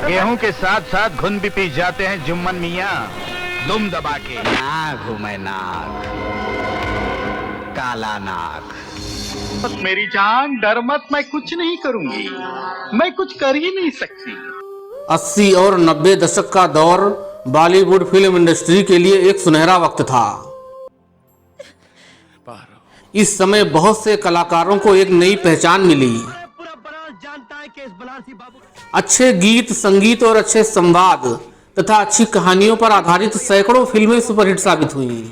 गेहूं के साथ साथ घुन भी पी जाते हैं जुम्मन मियाँ, दुम दबा के। नाग हूं मैं, नाग, काला नाग। मेरी जान डर मत, मैं कुछ नहीं करूंगी, मैं कुछ कर ही नहीं सकती। 80 और 90 दशक का दौर बॉलीवुड फिल्म इंडस्ट्री के लिए एक सुनहरा वक्त था। इस समय बहुत से कलाकारों को एक नई पहचान मिली। अच्छे गीत, संगीत और अच्छे संवाद तथा अच्छी कहानियों पर आधारित सैकड़ों फिल्में सुपरहिट साबित हुई।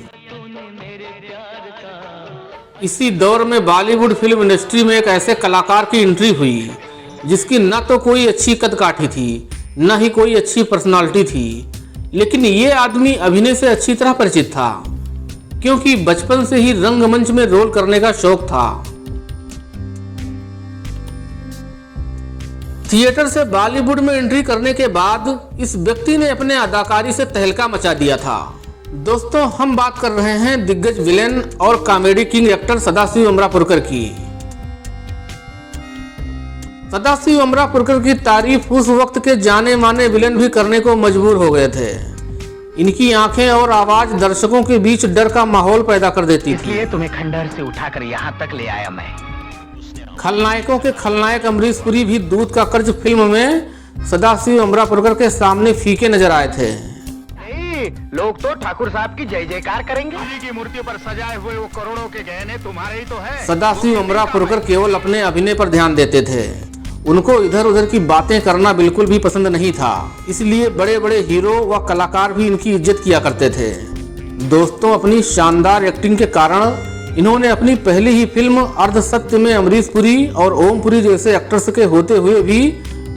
इसी दौर में बॉलीवुड फिल्म इंडस्ट्री में एक ऐसे कलाकार की एंट्री हुई जिसकी न तो कोई अच्छी कदकाठी थी, न ही कोई अच्छी पर्सनालिटी थी, लेकिन ये आदमी अभिनय से अच्छी तरह परिचित था, क्योंकि बचपन से ही रंगमंच में रोल करने का शौक था। थिएटर से बॉलीवुड में एंट्री करने के बाद इस व्यक्ति ने अपने अदाकारी से तहलका मचा दिया था। दोस्तों, हम बात कर रहे हैं दिग्गज विलेन और comedy king actor Sadashiv Amrapurkar की। सदाशिव अमरापुरकर की तारीफ उस वक्त के जाने माने विलेन भी करने को मजबूर हो गए थे। इनकी आंखें और आवाज दर्शकों के बीच डर का माहौल पैदा कर देती थी। इसलिए तुम्हें खंडहर से उठाकर यहाँ तक ले आया मैं। खलनायकों के खलनायक अमरीश पुरी भी दूध का कर्ज फिल्म में सदाशिव अमरापुरकर के सामने फीके नजर आए थे। लोग तो ठाकुर साहब की जय जयकार करेंगे। उन्हीं की मूर्ति पर सजाए हुए वो करोड़ों के गहने तुम्हारे ही तो है। सदाशिव अमरापुरकर केवल अपने अभिनय पर ध्यान देते थे। उनको इधर उधर की बातें करना बिल्कुल भी पसंद नहीं था, इसलिए बड़े बड़े हीरो व कलाकार भी इनकी इज्जत किया करते थे। दोस्तों, अपनी शानदार एक्टिंग के कारण इन्होंने अपनी पहली ही फिल्म अर्धसत्य में अमरीश पुरी और ओम पुरी जैसे एक्टर्स के होते हुए भी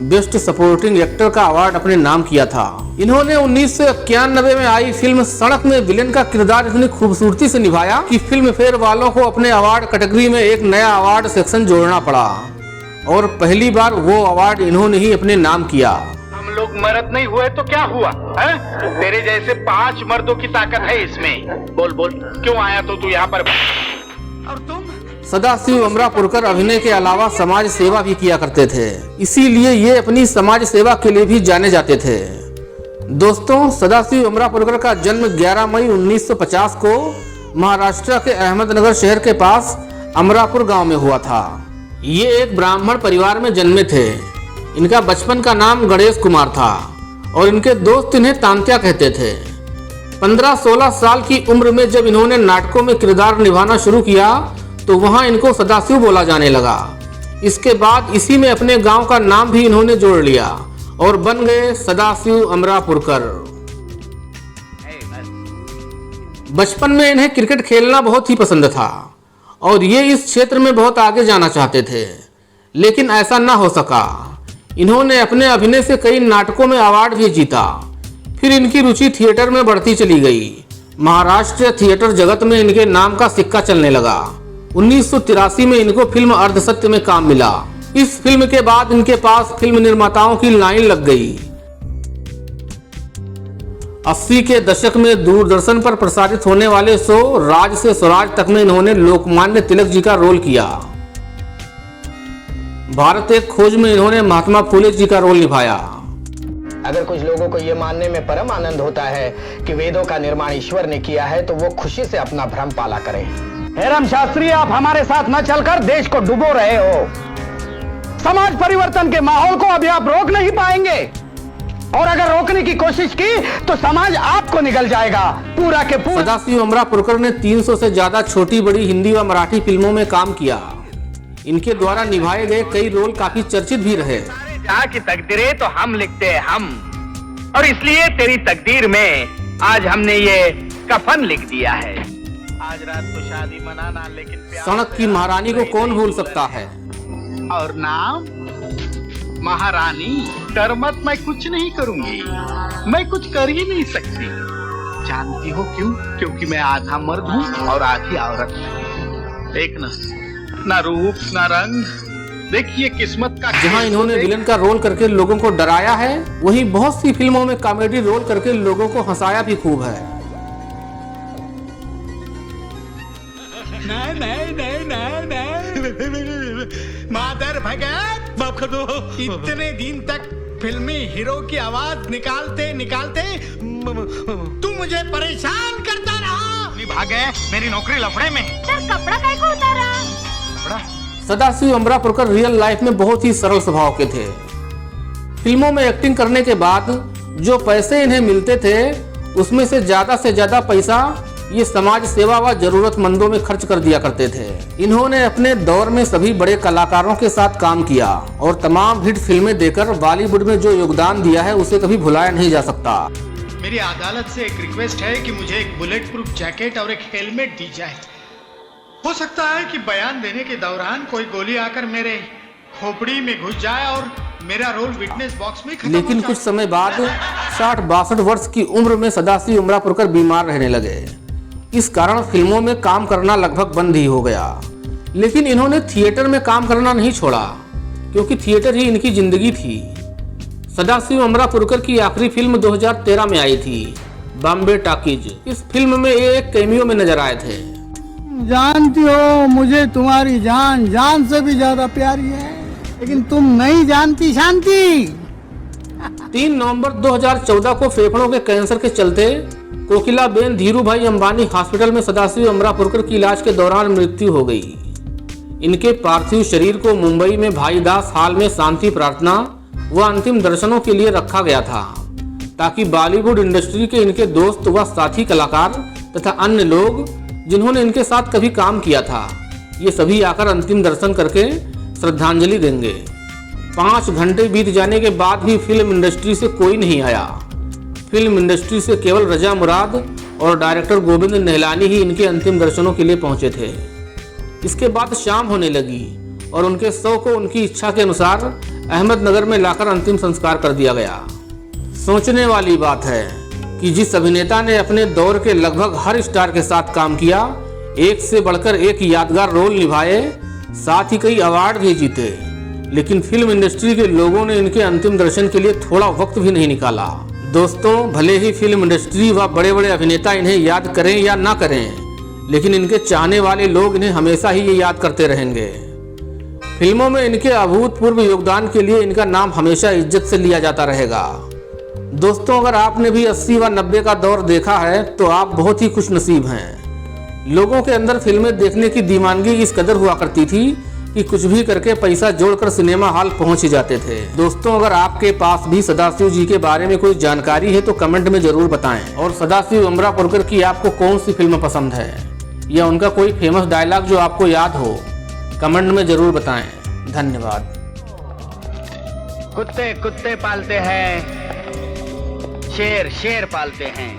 बेस्ट सपोर्टिंग एक्टर का अवार्ड अपने नाम किया था। इन्होंने 1991 में आई फिल्म सड़क में विलेन का किरदार इतनी खूबसूरती से निभाया कि फिल्म फेयर वालों को अपने अवार्ड कैटेगरी में एक नया अवार्ड सेक्शन जोड़ना पड़ा और पहली बार वो अवार्ड इन्होंने ही अपने नाम किया। हम लोग मर्द नहीं हुए तो क्या हुआ है? तेरे जैसे 5 मर्दों की ताकत है इसमें। बोल बोल, क्यों आया तो तू यहाँ पर? और तुम? सदाशिव अमरापुरकर अभिनय के अलावा समाज सेवा भी किया करते थे, इसीलिए ये अपनी समाज सेवा के लिए भी जाने जाते थे। दोस्तों, सदाशिव अमरापुरकर का जन्म 11 मई 1950 को महाराष्ट्र के अहमदनगर शहर के पास अमरापुर गांव में हुआ था। ये एक ब्राह्मण परिवार में जन्मे थे। इनका बचपन का नाम गणेश कुमार था और इनके दोस्त इन्हें तांत्या कहते थे। 15-16 साल की उम्र में जब इन्होंने नाटकों में किरदार निभाना शुरू किया तो वहां इनको सदाशिव बोला जाने लगा। इसके बाद इसी में अपने गांव का नाम भी इन्होंने जोड़ लिया और बन गए सदाशिव अमरापुरकर। बचपन में इन्हें क्रिकेट खेलना बहुत ही पसंद था और ये इस क्षेत्र में बहुत आगे जाना चाहते थे, लेकिन ऐसा ना हो सका। इन्होंने अपने अभिनय से कई नाटकों में अवार्ड भी जीता। फिर इनकी रुचि थिएटर में बढ़ती चली गई। महाराष्ट्र थिएटर जगत में इनके नाम का सिक्का चलने लगा। 1983 में इनको फिल्म अर्धसत्य में काम मिला। इस फिल्म के बाद इनके पास फिल्म निर्माताओं की लाइन लग गई। 80 के दशक में दूरदर्शन पर प्रसारित होने वाले शो राज से स्वराज तक में इन्होंने लोकमान्य तिलक जी का रोल किया। भारत एक खोज में इन्होंने महात्मा फुले जी का रोल निभाया। अगर कुछ लोगों को ये मानने में परम आनंद होता है कि वेदों का निर्माण ईश्वर ने किया है तो वो खुशी से अपना भ्रम पाला करें। हेरम शास्त्री, आप हमारे साथ न चलकर देश को डुबो रहे हो। समाज परिवर्तन के माहौल को अभी आप रोक नहीं पाएंगे और अगर रोकने की कोशिश की तो समाज आपको निगल जाएगा पूरा के पूरा। सदाशिव अमरापुरकर ने 300 से ज्यादा छोटी बड़ी हिंदी व मराठी फिल्मों में काम किया। इनके द्वारा निभाए गए कई रोल काफी चर्चित भी रहे। की तकदीरें तो हम लिखते हैं हम, और इसलिए तेरी तकदीर में आज हमने ये कफन लिख दिया है। आज रात को शादी मनाना, लेकिन सड़क की महारानी को कौन भूल सकता है। और नाम महारानी। डर मत, मैं कुछ नहीं करूंगी, मैं कुछ कर ही नहीं सकती। जानती हो क्यों? क्योंकि मैं आधा मर्द हूँ और आधी औरत। देख ना रूप ना रंग, देखिए किस्मत का। जहां इन्होंने विलन का रोल करके लोगों को डराया है, वहीं बहुत सी फिल्मों में कॉमेडी रोल करके लोगों को हंसाया भी खूब है। नहीं मादर भगत, इतने दिन तक फिल्मी हीरो की आवाज निकालते निकालते तू मुझे परेशान करता रहा। भाग गए, मेरी नौकरी लफड़े में। कपड़ा काय को उतारा? सदाशिव अमरापुरकर रियल लाइफ में बहुत ही सरल स्वभाव के थे। फिल्मों में एक्टिंग करने के बाद जो पैसे इन्हें मिलते थे उसमें से ज्यादा पैसा ये समाज सेवा व जरूरतमंदों में खर्च कर दिया करते थे। इन्होंने अपने दौर में सभी बड़े कलाकारों के साथ काम किया और तमाम हिट फिल्में देकर बॉलीवुड में जो योगदान दिया है उसे कभी भुलाया नहीं जा सकता। मेरी अदालत से एक रिक्वेस्ट है कि मुझे एक बुलेट प्रूफ जैकेट और एक हेलमेट दी जाए। हो सकता है कि बयान देने के दौरान कोई गोली आकर मेरे खोपड़ी में घुस जाए और मेरा रोल विटनेस बॉक्स में खत्म लेकिन हो जाए। कुछ समय बाद 60-62 वर्ष की उम्र में सदाशिव अमरापुरकर बीमार रहने लगे। इस कारण फिल्मों में काम करना लगभग बंद ही हो गया। लेकिन इन्होंने थिएटर में काम करना नहीं छोड़ा, क्योंकि थिएटर ही इनकी जिंदगी थी। सदाशिव अमरापुरकर की आखिरी फिल्म 2013 में आई थी, बॉम्बे टॉकीज। इस फिल्म में ये एक कैमियो में नजर आए थे। जानती हो मुझे तुम्हारी जान जान से भी ज्यादा प्यारी है, लेकिन तुम नहीं जानती शांति। 3 नवंबर 2014 को फेफड़ों के कैंसर के चलते कोकिलाबेन धीरूभाई अंबानी हॉस्पिटल में सदाशिव अमरापुरकर की इलाज के दौरान मृत्यु हो गई। इनके पार्थिव शरीर को मुंबई में भाई दास हॉल में शांति प्रार्थना व अंतिम दर्शनों के लिए रखा गया था, ताकि बॉलीवुड इंडस्ट्री के इनके दोस्त व साथी कलाकार तथा अन्य लोग जिन्होंने इनके साथ कभी काम किया था, ये सभी आकर अंतिम दर्शन करके श्रद्धांजलि देंगे। 5 घंटे बीत जाने के बाद भी फिल्म इंडस्ट्री से कोई नहीं आया। फिल्म इंडस्ट्री से केवल रजा मुराद और डायरेक्टर गोविंद निहलानी ही इनके अंतिम दर्शनों के लिए पहुंचे थे। इसके बाद शाम होने लगी और उनके शव को उनकी इच्छा के अनुसार अहमदनगर में लाकर अंतिम संस्कार कर दिया गया। सोचने वाली बात है कि जिस अभिनेता ने अपने दौर के लगभग हर स्टार के साथ काम किया, एक से बढ़कर एक यादगार रोल निभाए, साथ ही कई अवार्ड भी जीते, लेकिन फिल्म इंडस्ट्री के लोगों ने इनके अंतिम दर्शन के लिए थोड़ा वक्त भी नहीं निकाला। दोस्तों, भले ही फिल्म इंडस्ट्री व बड़े बड़े अभिनेता इन्हें याद करें या ना करें, लेकिन इनके चाहने वाले लोग इन्हें हमेशा ही ये याद करते रहेंगे। फिल्मों में इनके अभूतपूर्व योगदान के लिए इनका नाम हमेशा इज्जत से लिया जाता रहेगा। दोस्तों, अगर आपने भी 80 व 90 का दौर देखा है तो आप बहुत ही खुशनसीब हैं। लोगों के अंदर फिल्में देखने की दीवानगी इस कदर हुआ करती थी कि कुछ भी करके पैसा जोड़कर सिनेमा हॉल पहुंच ही जाते थे। दोस्तों, अगर आपके पास भी सदाशिव जी के बारे में कोई जानकारी है तो कमेंट में जरूर बताएं। और सदाशिव अमरापुरकर की आपको कौन सी फिल्म पसंद है या उनका कोई फेमस डायलॉग जो आपको याद हो, कमेंट में जरूर बताएं। धन्यवाद। कुत्ते कुत्ते पालते हैं, शेर शेर पालते हैं।